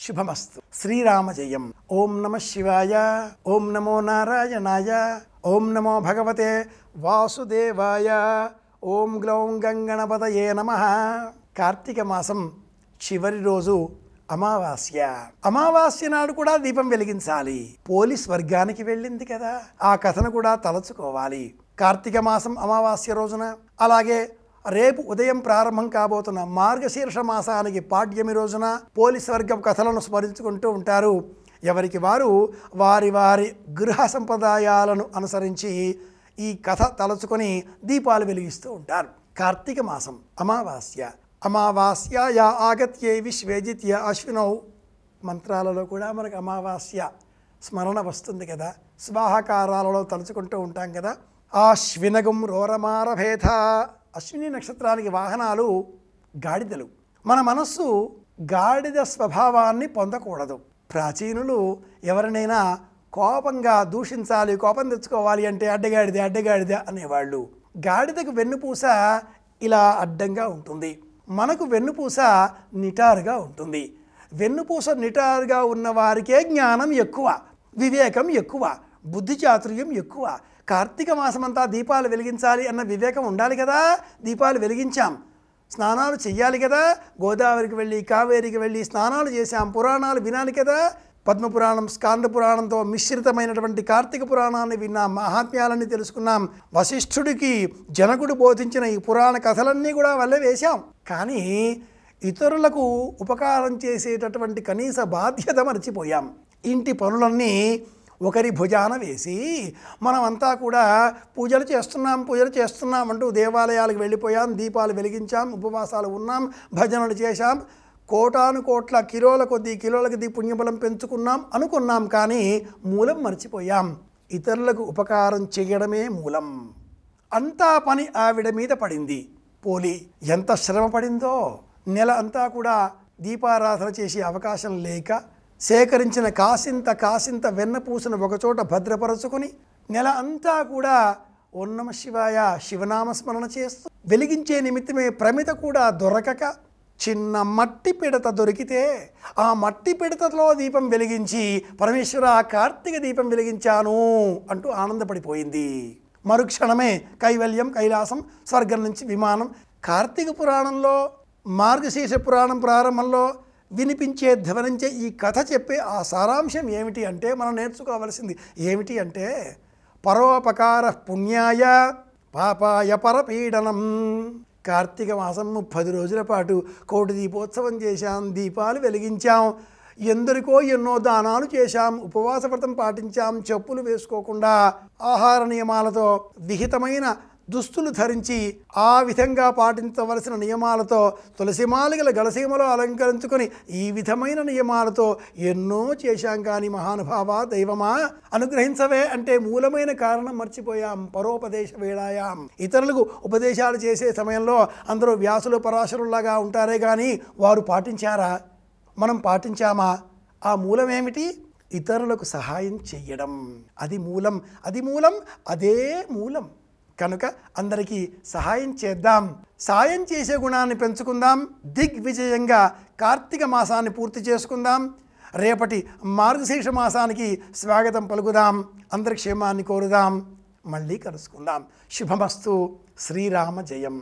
శుభమస్తు. శ్రీరామ జయం. ఓం నమ శివాయ. ఓం నమో నారాయణాయ. ఓం నమో భగవతే వాసుదేవాయ. ఓం గ్లౌం గంగణపతయే నమః. కార్తీక మాసం చివరి రోజు అమావాస్య. అమావాస్య నాడు కూడా దీపం వెలిగించాలి. పోలీస్ వర్గానికి వెళ్ళింది కదా, ఆ కథను కూడా తలచుకోవాలి. కార్తీక మాసం అమావాస్య రోజున, అలాగే రేపు ఉదయం ప్రారంభం కాబోతున్న మార్గశీర్ష మాసానికి పాడ్యమి రోజున పోలీస్ వర్గం కథలను స్మరించుకుంటూ ఉంటారు. ఎవరికి వారు వారి వారి గృహ సంప్రదాయాలను అనుసరించి ఈ కథ తలుచుకొని దీపాలు వెలిగిస్తూ ఉంటారు. కార్తీక మాసం అమావాస్య. అమావాస్యాయ ఆగత్యే విశ్వేజిత్య అశ్వినౌ. మంత్రాలలో కూడా మనకు అమావాస్య స్మరణ వస్తుంది కదా, స్వాహకారాలలో తలుచుకుంటూ ఉంటాం కదా. ఆశ్వినగం రోరమారభేథ. అశ్విని నక్షత్రానికి వాహనాలు గాడిదలు. మన మనస్సు గాడిద స్వభావాన్ని పొందకూడదు. ప్రాచీనులు ఎవరినైనా కోపంగా దూషించాలి, కోపం తెచ్చుకోవాలి అంటే అడ్డగాడిద అడ్డగాడిద అనేవాళ్ళు. గాడిదకు వెన్నుపూస ఇలా అడ్డంగా ఉంటుంది, మనకు వెన్నుపూస నిటారుగా ఉంటుంది. వెన్నుపూస నిటారుగా ఉన్నవారికే జ్ఞానం ఎక్కువ, వివేకం ఎక్కువ, బుద్ధి చాతుర్యం ఎక్కువ. కార్తీక మాసమంతా దీపాలు వెలిగించాలి అన్న వివేకం ఉండాలి కదా. దీపాలు వెలిగించాం, స్నానాలు చెయ్యాలి కదా. గోదావరికి వెళ్ళి కావేరికి వెళ్ళి స్నానాలు చేశాం, పురాణాలు వినాలి కదా. పద్మపురాణం, స్కాంద పురాణంతో మిశ్రితమైనటువంటి కార్తీక పురాణాన్ని విన్నాం, మహాత్మ్యాలన్నీ తెలుసుకున్నాం. వశిష్ఠుడికి జనకుడు బోధించిన ఈ పురాణ కథలన్నీ కూడా వల్లే వేశాం. కానీ ఇతరులకు ఉపకారం చేసేటటువంటి కనీస బాధ్యత మర్చిపోయాం. ఇంటి పనులన్నీ ఒకరి భుజాన వేసి మనమంతా కూడా పూజలు చేస్తున్నాం అంటూ దేవాలయాలకు వెళ్ళిపోయాం, దీపాలు వెలిగించాం, ఉపవాసాలు ఉన్నాం, భజనలు చేశాం, కోటాను కోట్ల కిలోల కొద్దీ పుణ్యబలం పెంచుకున్నాం అనుకున్నాం. కానీ మూలం మర్చిపోయాం. ఇతరులకు ఉపకారం చేయడమే మూలం. అంతా పని ఆవిడ మీద పడింది. పోలి ఎంత శ్రమ పడిందో. నెల అంతా కూడా దీపారాధన చేసే అవకాశం లేక సేకరించిన కాసింత వెన్నపూసను ఒకచోట భద్రపరచుకొని నెల అంతా కూడా ఓం నమ శివాయ శివనామస్మరణ చేస్తూ వెలిగించే నిమిత్తమే ప్రమిత కూడా దొరకక చిన్న మట్టి పిడత దొరికితే ఆ మట్టి పిడతలో దీపం వెలిగించి పరమేశ్వర కార్తీక దీపం వెలిగించాను అంటూ ఆనందపడిపోయింది. మరుక్షణమే కైవల్యం, కైలాసం, స్వర్గం నుంచి విమానం. కార్తీక పురాణంలో, మార్గశీర్ష పురాణం ప్రారంభంలో వినిపించే, ధ్వనించే ఈ కథ చెప్పే ఆ సారాంశం ఏమిటి అంటే, మనం నేర్చుకోవలసింది ఏమిటి అంటే, పరోపకార పుణ్యాయ పాపాయ పరపీడనం. కార్తీక మాసం 30 రోజుల పాటు కోటి దీపోత్సవం చేశాం, దీపాలు వెలిగించాం, ఎందరికో ఎన్నో దానాలు చేశాం, ఉపవాస వ్రతం పాటించాం, చెప్పులు వేసుకోకుండా ఆహార నియమాలతో, విహితమైన దుస్తులు ధరించి ఆ విధంగా పాటించవలసిన నియమాలతో, తులసిమాలిగల గలసీమలో అలంకరించుకొని ఈ విధమైన నియమాలతో ఎన్నో చేశాం. కానీ మహానుభావ, దైవమా అనుగ్రహించవే అంటే మూలమైన కారణం మర్చిపోయాం. పరోపదేశ వేళాయాం. ఇతరులకు ఉపదేశాలు చేసే సమయంలో అందరూ వ్యాసులు పరాశరులాగా ఉంటారే కానీ వారు పాటించారా? మనం పాటించామా? ఆ మూలం ఏమిటి? ఇతరులకు సహాయం చెయ్యడం. అది మూలం, అదే మూలం. కనుక అందరికీ సహాయం చేద్దాం, సాయం చేసే గుణాన్ని పెంచుకుందాం, దిగ్విజయంగా కార్తీక మాసాన్ని పూర్తి చేసుకుందాం. రేపటి మార్గశీర్ష మాసానికి స్వాగతం పలుకుదాం, అందరి క్షేమాన్ని కోరుదాం. మళ్ళీ కలుసుకుందాం. శుభమస్తు. శ్రీరామ జయం.